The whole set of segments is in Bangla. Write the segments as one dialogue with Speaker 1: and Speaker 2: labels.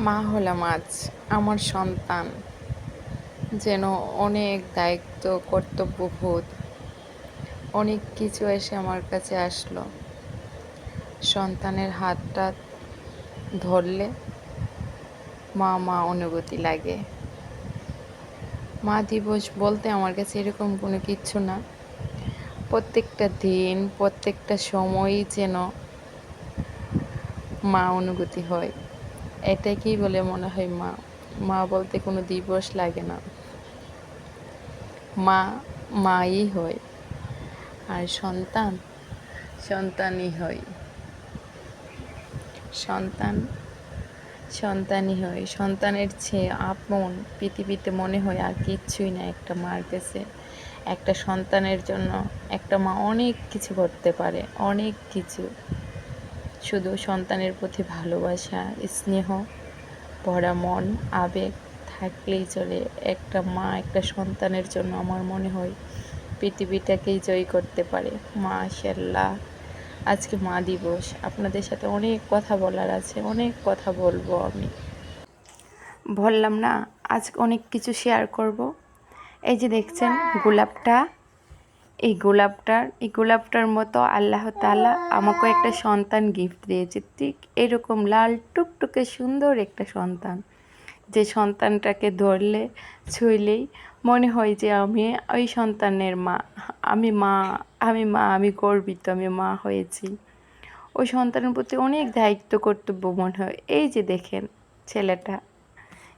Speaker 1: মা হলাম আজ আমার সন্তান যেন অনেক দায়িত্ব কর্তব্যবোধ অনেক কিছু এসে আমার কাছে আসলো। সন্তানের হাতটা ধরলে মা মা অনুভূতি লাগে। মা দিবস বলতে আমার কাছে এরকম কোনো কিচ্ছু না, প্রত্যেকটা দিন প্রত্যেকটা সময়ই যেন মা অনুভূতি হয়। এটাকেই বলে মনে হয় মা। মা বলতে কোনো দিবস লাগে না, মা মাই হয়, আর সন্তান সন্তানই হয়। সন্তান সন্তানই হয়। সন্তানের চেয়ে আপন পৃথিবীতে মনে হয় আর কিচ্ছুই না একটা মার কাছে। একটা সন্তানের জন্য একটা মা অনেক কিছু করতে পারে, অনেক কিছু। শুধু সন্তানের প্রতি ভালোবাসা, স্নেহ ভরা মন, আবেগ থাকলেই চলে। একটা মা একটা সন্তানের জন্য আমার মনে হয় পৃথিবীটাকেই জয় করতে পারে। মাশাআল্লাহ, আজকে মা দিবস। আপনাদের সাথে অনেক কথা বলার আছে, অনেক কথা বলবো আমি। বললাম না, আজ অনেক কিছু শেয়ার করব। এই যে দেখছেন গোলাপটা, এই গোলাপটার মতো আল্লাহ তাআলা আমাকে একটা সন্তান গিফট দিয়েছে। ঠিক এরকম লাল টুকটুকে সুন্দর একটা সন্তান, যে সন্তানটাকে ধরলে ছুঁইলেই মনে হয় যে আমি ওই সন্তানের মা। আমি মা, আমি গর্বিত, আমি মা হয়েছি। ওই সন্তানের প্রতি অনেক দায়িত্ব কর্তব্য মনে হয়। এই যে দেখেন ছেলেটা,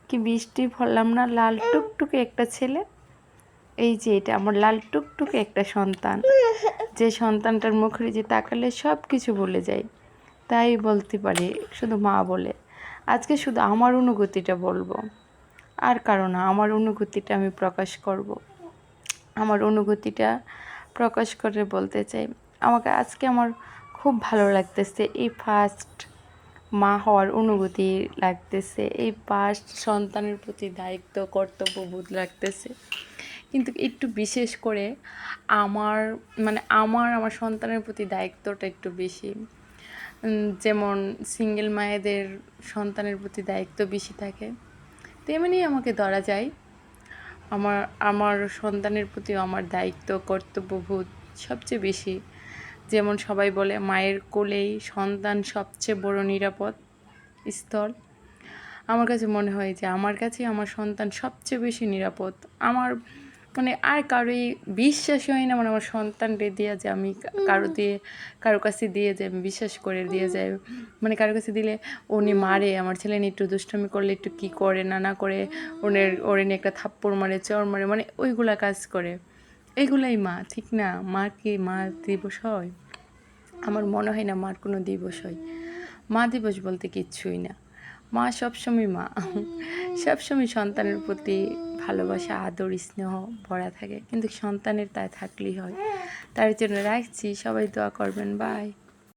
Speaker 1: কি বৃষ্টি বললাম না, লাল টুকটুকে একটা ছেলে। এই যে এটা আমার লাল টুকটুকে একটা সন্তান, যে সন্তানটার মুখে যে তাকালে সব কিছু বলে যায়। তাই বলতে পারি শুধু মা বলে। আজকে শুধু আমার অনুভূতিটা বলবো, আর কারো না। আমার অনুভূতিটা আমি প্রকাশ করব। আমার অনুভূতিটা প্রকাশ করে বলতে চাই, আমাকে আজকে আমার খুব ভালো লাগতেছে। এই ফার্স্ট মা হওয়ার অনুভূতি লাগতেছে, এই ফার্স্ট সন্তানের প্রতি দায়িত্ব কর্তব্যবোধ লাগতেছে। কিন্তু একটু বিশেষ করে আমার আমার সন্তানের প্রতি দায়িত্বটা একটু বেশি। যেমন সিঙ্গেল মায়েদের সন্তানের প্রতি দায়িত্ব বেশি থাকে, তেমনি আমাকে ধরা যায় আমার আমার সন্তানের প্রতিও আমার দায়িত্ব কর্তব্যবোধ সবচেয়ে বেশি। যেমন সবাই বলে মায়ের কোলেই সন্তান সবচেয়ে বড় নিরাপদ স্থল। আমার কাছে মনে হয় যে আমার কাছেই আমার সন্তান সবচেয়ে বেশি নিরাপদ। আমার আর কারোই বিশ্বাসই হয় না, আমার সন্তানকে দিয়ে যে আমি কারো কাছে দিয়ে যে আমি বিশ্বাস করে দিয়ে যাই। কারো কাছে দিলে উনি মারে, আমার ছেলে নিয়ে একটু দুষ্টামি করলে একটু কী করে না করে ওরে নিয়ে একটা থাপ্পড় মারে, চর মারে, ওইগুলা কাজ করে। এইগুলাই মা, ঠিক না? মার কি মা দিবস হয়? আমার মনে হয় না মার কোনো দিবস হয়। মা দিবস বলতে কিচ্ছুই না। মা সবসময় মা, সবসময় সন্তানের প্রতি ভালোবাসা, আদর, স্নেহ ভরা থাকে। কিন্তু সন্তানের তাই থাকলেই হয়। তার জন্য রাখছি, সবাই দোয়া করবেন। বাই।